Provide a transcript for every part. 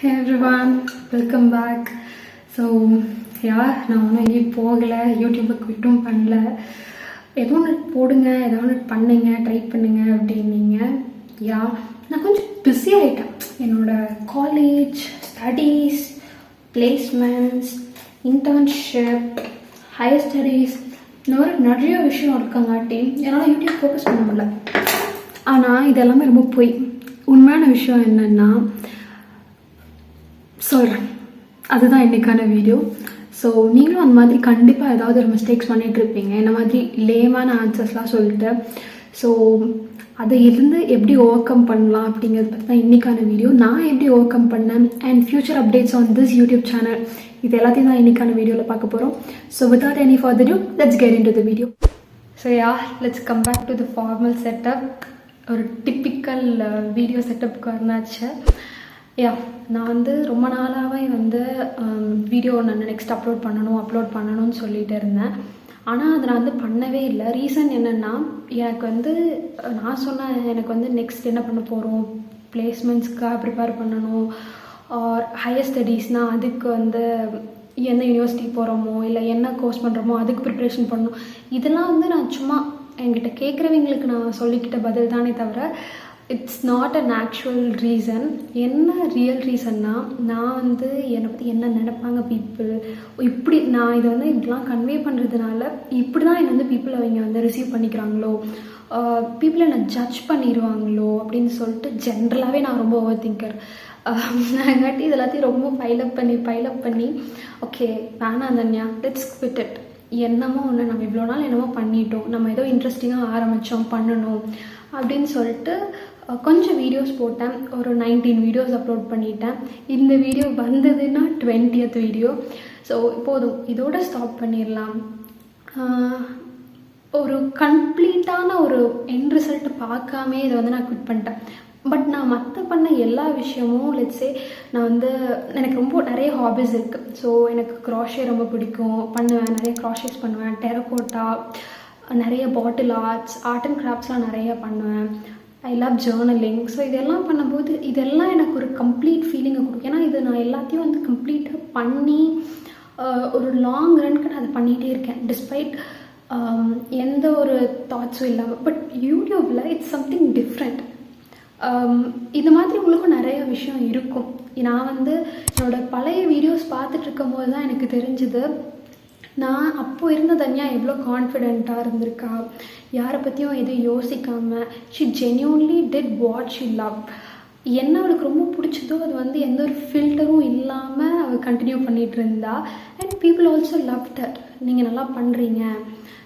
Hey everyone, welcome back. So நான் ஒன்றும் எங்கேயும் போகலை, யூடியூப்பை குவிட்டும் பண்ணல. ஏதோ ஒன்று போடுங்க, ஏதோ ஒன்று பண்ணுங்க, ட்ரை பண்ணுங்க அப்படின்னீங்க. நான் கொஞ்சம் பிஸி ஆகிட்டேன். என்னோடய college, studies, placements, internship, higher studies, இந்த மாதிரி நிறைய விஷயம் இருக்கங்காட்டி என்னால் யூடியூப் ஃபோக்கஸ் பண்ண முடியல. ஆனால் இதெல்லாமே ரொம்ப போய் உண்மையான விஷயம் என்னென்னா சொல்கிறேன், அதுதான் இன்றைக்கான வீடியோ. ஸோ நீங்களும் அந்த மாதிரி கண்டிப்பாக ஏதாவது ஒரு மிஸ்டேக்ஸ் பண்ணிகிட்ருப்பீங்க, இந்த மாதிரி லேமான ஆன்சர்ஸ்லாம் சொல்லிட்டு. ஸோ அதை இருந்து எப்படி ஓவர் கம் பண்ணலாம் அப்படிங்கிறத பற்றி தான் இன்றைக்கான வீடியோ. நான் எப்படி ஓவர் கம் பண்ணேன் and future updates on this YouTube channel, இது எல்லாத்தையும் தான் இன்றைக்கான வீடியோவில் பார்க்க போகிறோம். So without any further ado, let's get into the video. So let's come back to the formal setup. ஒரு டிப்பிக்கல் வீடியோ செட்டப்புக்கு வந்தாச்சு. நான் ரொம்ப நாளாகவே வீடியோ நான் நெக்ஸ்ட் அப்லோட் பண்ணணும்னு சொல்லிட்டு இருந்தேன். ஆனால் அதை நான் பண்ணவே இல்லை. ரீசன் என்னென்னா, எனக்கு நான் சொன்னேன், எனக்கு நெக்ஸ்ட் என்ன பண்ண போகிறோம், பிளேஸ்மெண்ட்ஸ்க்காக ப்ரிப்பேர் பண்ணணும், ஆர் ஹையர் ஸ்டடீஸ்னால் அதுக்கு என்ன யூனிவர்சிட்டி போகிறோமோ இல்லை என்ன கோர்ஸ் பண்ணுறோமோ அதுக்கு ப்ரிப்ரேஷன் பண்ணணும். இதெல்லாம் நான் சும்மா என்கிட்ட கேட்குறவங்களுக்கு நான் சொல்லிக்கிட்ட பதில் தானே தவிர it's not an actual reason. என்ன ரியல் ரீசன்னா, நான் என்னை பற்றி என்ன நினைப்பாங்க பீப்புள், இப்படி நான் இதை இப்படிலாம் கன்வே பண்ணுறதுனால இப்படி தான் என்னை பீப்புள் அவங்க ரிசீவ் பண்ணிக்கிறாங்களோ, பீப்புளை என்னை ஜட்ஜ் பண்ணிடுவாங்களோ அப்படின்னு சொல்லிட்டு ஜென்ரலாகவே நான் ரொம்ப ஓவர் திங்கர். நாங்காட்டி இது எல்லாத்தையும் ரொம்ப பைலப் பண்ணி ஓகே வேணாம் தன்யா, லெட்ஸ் குவிட் இட். என்னமோ ஒன்று நம்ம இவ்வளோ நாள் என்னமோ பண்ணிட்டோம், நம்ம ஏதோ இன்ட்ரெஸ்டிங்காக ஆரம்பித்தோம் பண்ணணும் அப்படின்னு சொல்லிட்டு கொஞ்சம் வீடியோஸ் போட்டேன். ஒரு 19 வீடியோஸ் அப்லோட் பண்ணிட்டேன். இந்த வீடியோ வந்ததுன்னா 20th வீடியோ. ஸோ போதும், இதோட ஸ்டாப் பண்ணிடலாம். ஒரு கம்ப்ளீட்டான ஒரு எண்ட் ரிசல்ட் பார்க்காமே இதை நான் குவிட் பண்ணிட்டேன். பட் நான் பண்ண எல்லா விஷயமும் லெட்ஸே நான் எனக்கு ரொம்ப நிறைய ஹாபிஸ் இருக்குது. ஸோ எனக்கு க்ராஷே ரொம்ப பிடிக்கும், பண்ணுவேன், நிறைய க்ராஷேஸ் பண்ணுவேன், டெரகோட்டா, நிறைய பாட்டில் ஆர்ட் அண்ட் கிராஃப்ட்ஸ்லாம் நிறைய பண்ணுவேன். I love journaling. ஸோ இதெல்லாம் பண்ணும்போது இதெல்லாம் எனக்கு ஒரு கம்ப்ளீட் ஃபீலிங்கை கொடுக்கும். ஏன்னா இது நான் எல்லாத்தையும் கம்ப்ளீட்டாக பண்ணி ஒரு லாங் ரன்க்கு நான் அதை பண்ணிகிட்டே இருக்கேன், டிஸ்பைட் எந்த ஒரு தாட்ஸும் இல்லாமல். பட் யூடியூப்பில் இட்ஸ் சம்திங் டிஃப்ரெண்ட். இது மாதிரி உங்களுக்கும் நிறைய விஷயம் இருக்கும். நான் என்னோடய பழைய வீடியோஸ் பார்த்துட்டு இருக்கும் போது தான் எனக்கு தெரிஞ்சுது, நான் அப்போது இருந்த தனியா எவ்வளோ கான்ஃபிடெண்ட்டாக இருந்திருக்கா, யாரை பற்றியும் எதுவும் யோசிக்காமல். She genuinely did what she love. என்ன அவளுக்கு ரொம்ப பிடிச்சதோ அது எந்த ஒரு ஃபில்டரும் இல்லாமல் அவள் கண்டினியூ பண்ணிகிட்டு இருந்தா. And people also love that. நீங்கள் நல்லா பண்ணுறீங்க,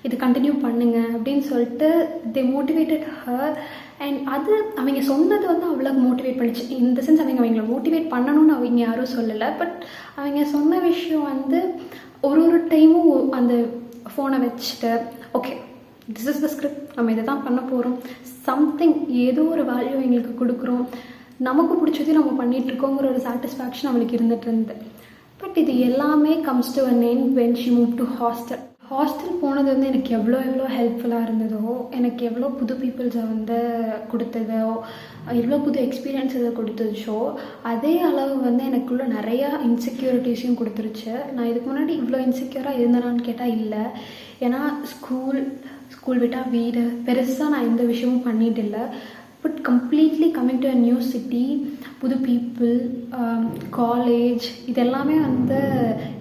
இது கண்டினியூ பண்ணுங்க அப்படின்னு சொல்லிட்டு தே மோட்டிவேட்டட் ஹர். அண்ட் அது அவங்க சொன்னது அவ்வளோ மோட்டிவேட் பண்ணிச்சு. இந்த சென்ஸ் அவங்கள மோட்டிவேட் பண்ணணும்னு அவங்க யாரும் சொல்லலை. பட் அவங்க சொன்ன விஷயம் ஒரு டைமும் அந்த ஃபோனை வச்சுட்டு okay this is the script, நம்ம இதை தான் பண்ண போகிறோம், சம்திங் ஏதோ ஒரு வேல்யூ எங்களுக்கு கொடுக்குறோம், நமக்கு பிடிச்சதையும் நம்ம பண்ணிகிட்ருக்கோங்கிற ஒரு சாட்டிஸ்ஃபேக்ஷன் அவளுக்கு இருந்துகிட்டு இருந்தது. பட் இது எல்லாமே comes to an end when she move to hostel போனது எனக்கு எவ்வளோ ஹெல்ப்ஃபுல்லாக இருந்ததோ, எனக்கு எவ்வளோ புது பீப்புள்ஸை கொடுத்ததோ, எவ்வளோ புது எக்ஸ்பீரியன்ஸ் இதை கொடுத்துச்சோ, அதே அளவு எனக்குள்ளே நிறையா இன்செக்யூரிட்டிஸையும் கொடுத்துருச்சு. நான் இதுக்கு முன்னாடி இவ்வளோ இன்செக்யூராக இருந்தேனான்னு கேட்டால் இல்லை. ஏன்னா ஸ்கூல் விட்டால் வீடு, பெருசாக நான் எந்த விஷயமும் பண்ணிட்டு இல்லை. But completely coming to a new city, புது பீப்புள், காலேஜ், இது எல்லாமே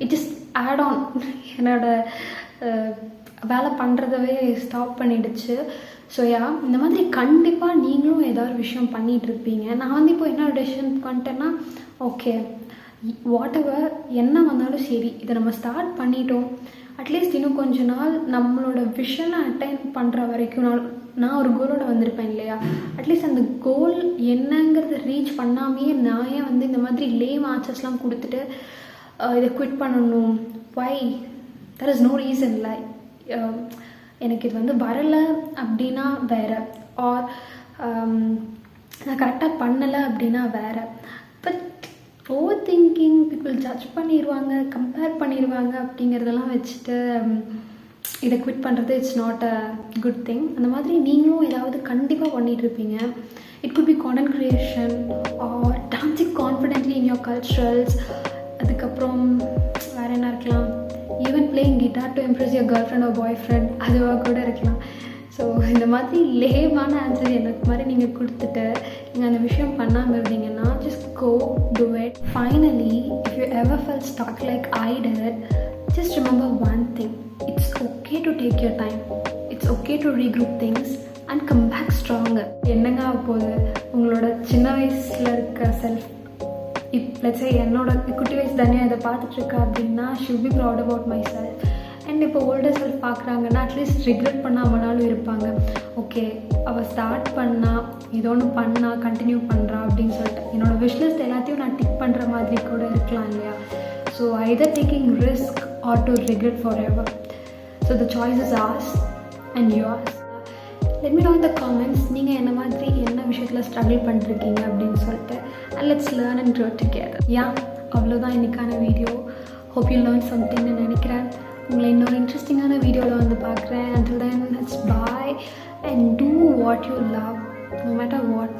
இட் இஸ் ஆட் ஆன் என்னோட வேலை பண்ணுறதவே ஸ்டாப் பண்ணிடுச்சு. ஸோ இந்த மாதிரி கண்டிப்பாக நீங்களும் ஏதாவது விஷயம் பண்ணிகிட்ருப்பீங்க. நான் இப்போ என்ன டெசிஷன் பண்ணிட்டேன்னா, ஓகே வாட் எவர் என்ன வந்தாலும் சரி, இதை நம்ம ஸ்டார்ட் பண்ணிட்டோம், அட்லீஸ்ட் இன்னும் கொஞ்ச நாள் நம்மளோட விஷனை அட்டைன் பண்ணுற வரைக்கும் நான் ஒரு கோலோட வந்திருப்பேன் இல்லையா. அட்லீஸ்ட் அந்த கோல் என்னங்கிறத ரீச் பண்ணாமே நான் ஏன் இந்த மாதிரி லேம் ஆன்சர்ஸ்லாம் கொடுத்துட்டு இதை குவிட் பண்ணணும். வை? there is no reason. like எனக்கு இது வரலை அப்படின்னா வேறு, ஆர் நான் கரெக்டாக பண்ணலை அப்படின்னா வேறு. But over thinking, people judge பண்ணிடுவாங்க, கம்பேர் பண்ணிடுவாங்க அப்படிங்கிறதெல்லாம் வச்சுட்டு இதை குவிட் பண்ணுறது it's not a good thing. அந்த மாதிரி நீங்களும் ஏதாவது கண்டிப்பாக பண்ணிகிட்ருப்பீங்க. It could be content creation or dancing confidently in your your culturals. அதுக்கப்புறம் வேறு என்ன இருக்கலாம், even playing guitar to impress your girl friend or boy friend, அதுவாக கூட இருக்கலாம். ஸோ இந்த மாதிரி லேமான ஆன்சர் எனக்கு மாதிரி நீங்கள் கொடுத்துட்டு நீங்கள் அந்த விஷயம் பண்ணாமல் இருந்தீங்கன்னா just go to it. Finally if you ever fell stuck like I did, just remember one thing, it's okay to take your time, it's okay to regroup things and come back stronger. என்னங்க போகுது உங்களோட சின்ன வயசில் இருக்க self let's என்னோட குட்டி வயசு தானே அதை பார்த்துட்ருக்கா அப்படின்னா should be proud about my self. And இப்போ ஓல்டர் செல்ஃப் பார்க்குறாங்கன்னா அட்லீஸ்ட் ரிக்ரெட் பண்ணாமனாலும் இருப்பாங்க, ஓகே அவள் ஸ்டார்ட் பண்ணால் ஏதோ ஒன்று பண்ணா கண்டினியூ பண்ணுறா அப்படின்னு சொல்லிட்டு என்னோடய விஷ்லிஸ்ட் எல்லாத்தையும் நான் டிக் பண்ணுற மாதிரி கூட இருக்கலாம் இல்லையா. So either taking risk or to regret forever எவர். So the choice is ours and yours. Let me know இந்த காமெண்ட்ஸ் நீங்கள் என்ன மாதிரி என்ன விஷயத்தில் ஸ்ட்ரகிள் பண்ணிருக்கீங்க அப்படின்னு சொல்லிட்டு. And let's learn and grow together. அவ்வளோதான் இன்றைக்கான வீடியோ. ஹோப் யூ லேர்ன் சம்திங்னு நினைக்கிறேன். உங்களை இன்னொரு இன்ட்ரெஸ்டிங்கான வீடியோவில் வந்து பார்க்குறேன். Until then, it's bye and do what you love no matter what.